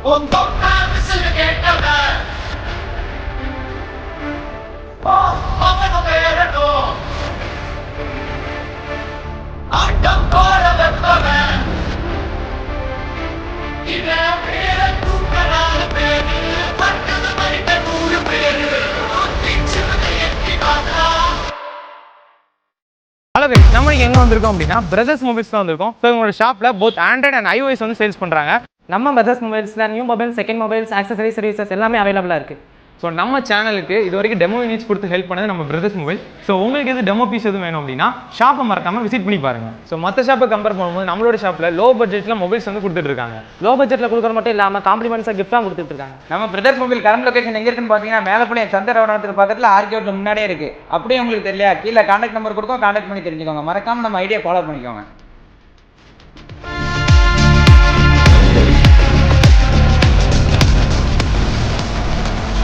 Hello guys, நம்ம எங்கே வந்திருக்கோம் அப்படின்னா பிரதர்ஸ் மொபைல்ஸ் தான் வந்திருக்கோம். ஸோ உங்களோட ஷாப்பில் போத் ஆண்ட்ராய்ட் அண்ட் iOS வந்து சேல்ஸ் பண்ணுறாங்க. நம்ம பிரதர்ஸ் மொபைல்ஸில் new mobile, second mobiles, accessory services எல்லாமே அவைலபிளாக இருக்குது. ஸோ நம்ம சேனலுக்கு இது வரைக்கும் டெமோ யூனிட்ஸ் கொடுத்து ஹெல்ப் பண்ணது நம்ம பிரதர்ஸ் மொபைல். ஸோ உங்களுக்கு எது டெமோ பீஸ் எதுவும் வேணும் அப்படின்னா ஷாப்பை மறக்காமல் விசிட் பண்ணி பாருங்கள். ஸோ மற்ற ஷாப்பை கம்பேர் பண்ணும்போது நம்மளோட ஷாப்பில் லோ பட்ஜெட்டில் மொபைல்ஸ் வந்து கொடுத்துட்ருக்காங்க. லோ பட்ஜெட்டில் கொடுக்குறது மட்டும் இல்லாமல் காம்ப்ளிமெண்ட்ஸாக கிஃப்டாக கொடுத்துட்ருக்காங்க. நம்ம பிரதர்ஸ் மொபைல் கரண்ட் லொகேஷன் எங்கே இருக்குன்னு பார்த்தீங்கன்னா மேலப்பள்ளி சந்திரவனத்துக்கு பக்கத்தில் ஆர்கேவுக்கு முன்னாடியே இருக்குது. அப்படியே உங்களுக்கு தெரியல, கீழே கான்டாக்ட் நம்பர் கொடுக்கும், கான்டாக்ட் பண்ணி தெரிஞ்சுக்கோங்க. மறக்காமல் நம்ம ஐடியா ஃபாலோ பண்ணிக்கோங்க.